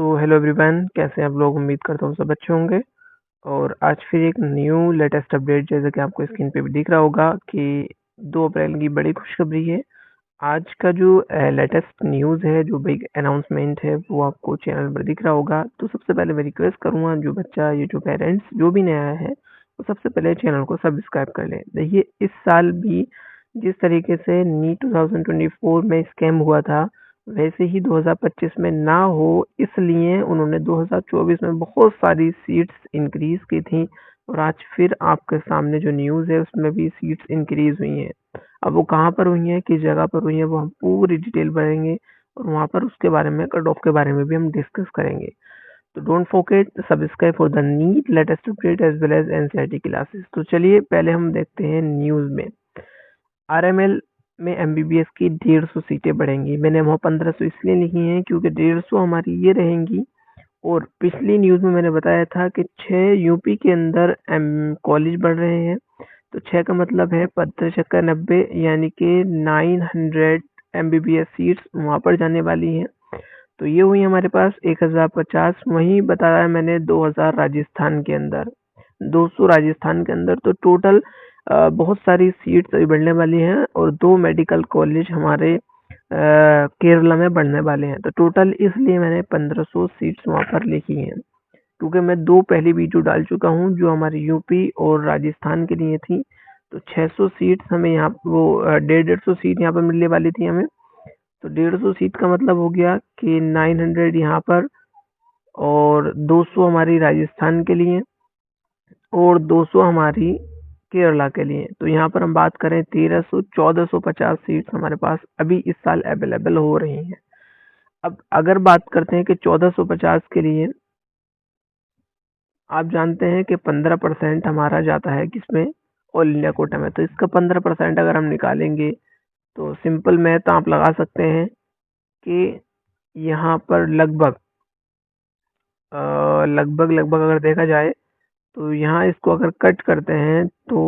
तो hello everyone, कैसे हैं आप लोग। उम्मीद करता हूँ सब अच्छे होंगे। और आज फिर एक न्यू लेटेस्ट अपडेट, जैसे कि आपको स्क्रीन पे भी दिख रहा होगा कि 2 अप्रैल की बड़ी खुशखबरी है। आज का जो लेटेस्ट न्यूज़ है, जो बिग अनाउंसमेंट है, वो आपको चैनल पर दिख रहा होगा। तो सबसे पहले मैं रिक्वेस्ट करूँगा, जो बच्चा, ये जो पेरेंट्स जो भी नया है, वो सबसे पहले चैनल को सब्सक्राइब कर लें। देखिए, इस साल भी जिस तरीके से नीट 2024 में स्कैम हुआ था, वैसे ही 2025 में ना हो, इसलिए उन्होंने 2024 में बहुत सारी सीट्स इंक्रीज की थी। और आज फिर आपके सामने जो न्यूज़ है, उसमें भी सीट्स इंक्रीज हुई हैं। अब वो कहाँ पर हुई हैं, किस जगह पर हुई हैं, वो हम पूरी डिटेल पढ़ेंगे। और वहाँ पर उसके बारे में, कट ऑफ के बारे में भी हम डिस्कस करेंगे। तो don't forget subscribe for the NEET latest update as well as NCERT classes. तो चलिए पहले हम देखते हैं न्यूज़ में। आरएमएल में एमबीबीएस की 150 सीटें बढ़ेंगी। मैंने वहाँ 1500 इसलिए लिखी हैं क्योंकि 150 हमारी ये रहेंगी। और पिछली न्यूज़ में मैंने बताया था कि 6 यूपी के अंदर कॉलेज बढ़ रहे हैं। तो 6 का मतलब है 15 90, यानी कि 900 एमबीबीएस सीट्स वहाँ पर जाने वाली हैं। तो ये हुई हमारे पास 1050। वहीं बताया मैंने 2000 राजस्थान के अंदर, 200 राजस्थान के अंदर। तो टोटल बहुत सारी सीट्स अभी बढ़ने वाली हैं। और 2 मेडिकल कॉलेज हमारे केरला में बढ़ने वाले हैं। तो टोटल इसलिए मैंने 1500 सीट्स वहाँ पर लिखी हैं, क्योंकि मैं 2 पहली वीडियो डाल चुका हूँ जो हमारी यूपी और राजस्थान के लिए थी। तो 600 सीट्स हमें यहाँ, वो 150 सीट यहाँ पर मिलने वाली थी हमें। तो 150 सीट का मतलब हो गया कि 900 यहाँ पर, और 200 हमारी राजस्थान के लिए, और 200 हमारी केरला के लिए। तो यहाँ पर हम बात करें 1300, 1450 सीट्स हमारे पास अभी इस साल अवेलेबल हो रही हैं। अब अगर बात करते हैं कि 1450 के लिए, आप जानते हैं कि 15% हमारा जाता है किसमें, ऑल इंडिया कोटा में। तो इसका 15% अगर हम निकालेंगे, तो सिंपल मैथ आप लगा सकते हैं कि यहाँ पर लगभग अगर देखा जाए, तो यहाँ इसको अगर कट करते हैं तो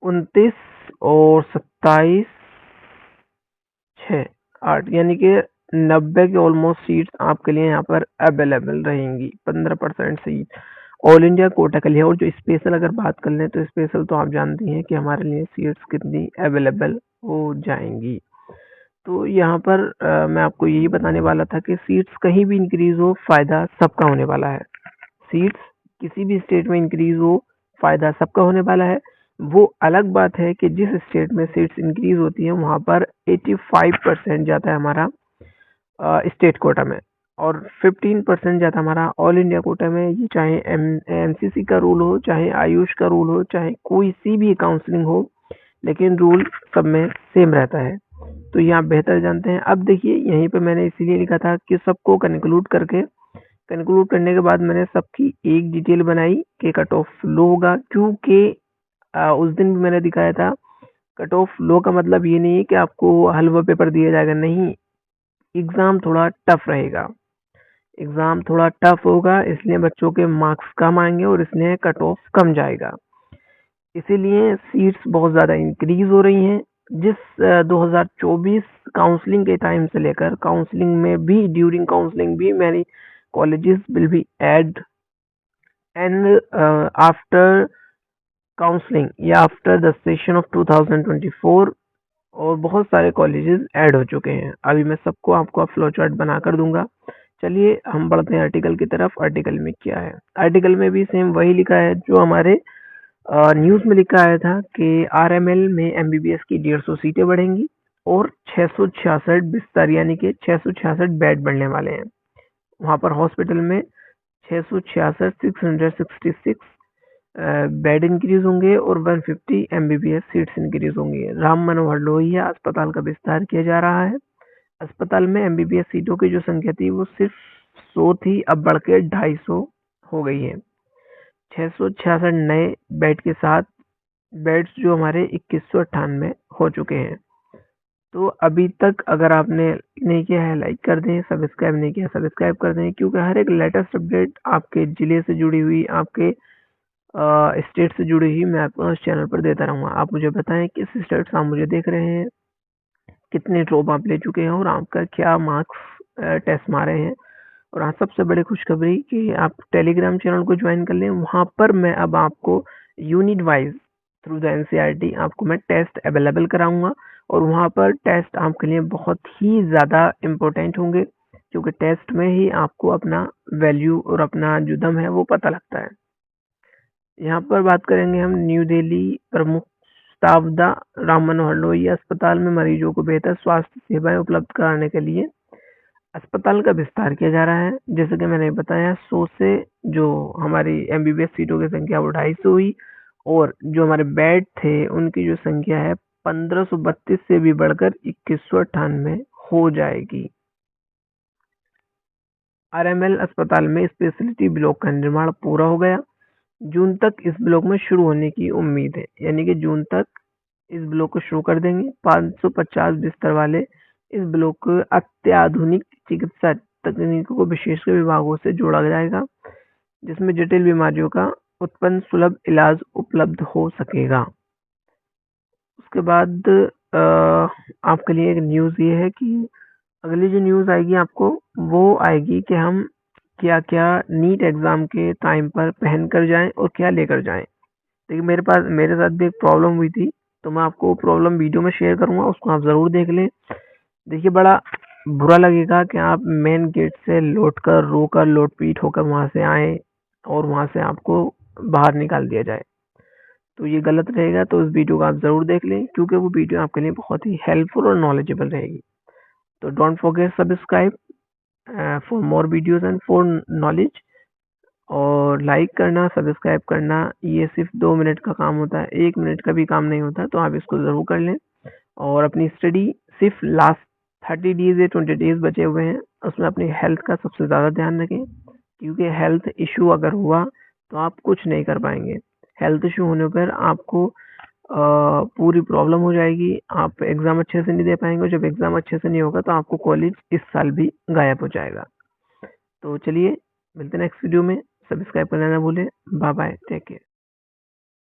29 और 27, 6, 8, यानी कि 90 के ऑलमोस्ट सीट्स आपके लिए यहाँ पर अवेलेबल रहेंगी। 15% सीट ऑल इंडिया कोटा के लिए। और जो स्पेशल अगर बात कर लें, तो स्पेशल तो आप जानती हैं कि हमारे लिए सीट्स कितनी अवेलेबल हो जाएंगी। तो यहाँ पर मैं आपको यही बताने वाला था कि सीट्स कहीं भी इंक्रीज हो, फायदा सबका होने वाला है। सीट्स किसी भी स्टेट में इंक्रीज हो, फायदा सबका होने वाला है। वो अलग बात है कि जिस स्टेट में सीट्स इंक्रीज होती है, वहाँ पर 85% जाता है हमारा स्टेट कोटा में, और 15% जाता है हमारा ऑल इंडिया कोटा में। ये चाहे एमसीसी का रूल हो, चाहे आयुष का रूल हो, चाहे कोई सी भी काउंसलिंग हो, लेकिन रूल सब में सेम रहता है। तो ये आप बेहतर जानते हैं। अब देखिए, यहीं पे मैंने इसीलिए लिखा था कि सबको कंक्लूड करने के बाद मैंने सबकी एक डिटेल बनाई कि कट ऑफ लो होगा। क्योंकि उस दिन भी मैंने दिखाया था, कट ऑफ लो का मतलब ये नहीं है कि आपको हलवा पेपर दिया जाएगा, नहीं। एग्जाम थोड़ा टफ रहेगा, एग्जाम थोड़ा टफ होगा, इसलिए बच्चों के मार्क्स कम आएंगे और इसलिए कट ऑफ कम जाएगा। इसीलिए सीट्स बहुत ज़्यादा इंक्रीज हो रही हैं। जिस 2024 काउंसलिंग के टाइम से लेकर काउंसलिंग में भी, ड्यूरिंग काउंसलिंग भी, many colleges will be add, and after counselling या आफ्टर द सेशन ऑफ 2024, और बहुत सारे कॉलेजेस ऐड हो चुके हैं। अभी मैं सबको आपको फ्लो चार्ट बनाकर दूंगा। चलिए हम बढ़ते हैं आर्टिकल की तरफ। आर्टिकल में क्या है? आर्टिकल में भी सेम वही लिखा है जो हमारे न्यूज़ में लिखा आया था कि आरएमएल में एमबीबीएस की 150 सीटें बढ़ेंगी और 666 बिस्तर, यानी कि 666 बेड बढ़ने वाले हैं। वहाँ पर हॉस्पिटल में 666, 666 बेड इंक्रीज होंगे और 150 एमबीबीएस सीट्स इंक्रीज होंगी। राम मनोहर लोहिया अस्पताल का विस्तार किया जा रहा है। अस्पताल में एमबीबीएस सीटों की जो संख्या थी, वो सिर्फ 100 थी, अब बढ़ के 250 हो गई है। 666 नए बेड के साथ बेड्स जो हमारे 2198 हो चुके हैं। तो अभी तक अगर आपने नहीं किया है, लाइक कर दें। सब्सक्राइब नहीं किया, सब्सक्राइब कर दें, क्योंकि हर एक लेटेस्ट अपडेट आपके ज़िले से जुड़ी हुई, आपके स्टेट से जुड़ी हुई, मैं आपको उस चैनल पर देता रहूँगा। आप मुझे बताएं किस स्टेट से आप मुझे देख रहे हैं, कितने ड्रॉप आप ले चुके हैं और आपका क्या मार्क्स टेस्ट मारे हैं। और आज सबसे बड़ी खुशखबरी कि आप टेलीग्राम चैनल को ज्वाइन कर लें। वहाँ पर मैं अब आपको unit wise through the NCERT आपको मैं टेस्ट अवेलेबल कराऊंगा, और वहाँ पर टेस्ट आपके लिए बहुत ही ज़्यादा इम्पोर्टेंट होंगे, क्योंकि टेस्ट में ही आपको अपना वैल्यू और अपना जो दम है वो पता लगता है। यहाँ पर बात करेंगे हम न्यू दिल्ली प्रमुख शताब्दा राम मनोहर लोहिया अस्पताल में मरीजों को बेहतर स्वास्थ्य सेवाएं उपलब्ध कराने के लिए अस्पताल का विस्तार किया जा रहा है। जैसे कि मैंने बताया, 100 से जो हमारी एमबीबीएस सीटों की संख्या वो 250 हुई, और जो हमारे बेड थे उनकी जो संख्या है 1532 से भी बढ़कर 2198 हो जाएगी। आरएमएल अस्पताल में स्पेशलिटी ब्लॉक का निर्माण पूरा हो गया। जून तक इस ब्लॉक में शुरू होने की उम्मीद है, यानी कि जून तक इस ब्लॉक को शुरू कर देंगे। 550 बिस्तर वाले इस ब्लॉक को अत्याधुनिक चिकित्सा तकनीकों को विशेषज्ञ विभागों से जोड़ा जाएगा, जिसमें जटिल बीमारियों का उत्पन्न सुलभ इलाज उपलब्ध हो सकेगा। उसके बाद आपके लिए एक न्यूज़ ये है कि अगली जो न्यूज़ आएगी आपको, वो आएगी कि हम क्या क्या नीट एग्ज़ाम के टाइम पर पहन कर जाएं और क्या लेकर जाएं। देखिए, मेरे साथ भी एक प्रॉब्लम हुई थी, तो मैं आपको प्रॉब्लम वीडियो में शेयर करूंगा, उसको आप ज़रूर देख लें। देखिए, बड़ा बुरा लगेगा कि आप मेन गेट से लौटकर रोकर लोटपीट होकर वहां से आए और वहां से आपको बाहर निकाल दिया जाए, तो ये गलत रहेगा। तो इस वीडियो को आप ज़रूर देख लें, क्योंकि वो वीडियो आपके लिए बहुत ही हेल्पफुल और नॉलेजेबल रहेगी। तो don't forget subscribe for more videos and for knowledge. और लाइक करना, सब्सक्राइब करना, ये सिर्फ 2 मिनट का काम होता है, 1 मिनट का भी काम नहीं होता, तो आप इसको ज़रूर कर लें। और अपनी स्टडी सिर्फ लास्ट 30 डेज या 20 डेज बचे हुए हैं, उसमें अपनी हेल्थ का सबसे ज़्यादा ध्यान रखें, क्योंकि हेल्थ इशू अगर हुआ तो आप कुछ नहीं कर पाएंगे। हेल्थ इशू होने पर आपको पूरी प्रॉब्लम हो जाएगी, आप एग्ज़ाम अच्छे से नहीं दे पाएंगे, और जब एग्ज़ाम अच्छे से नहीं होगा तो आपको कॉलेज इस साल भी गायब हो जाएगा। तो चलिए, मिलते हैं नेक्स्ट वीडियो में। सब्सक्राइब करना ना भूलें। Bye bye, take care.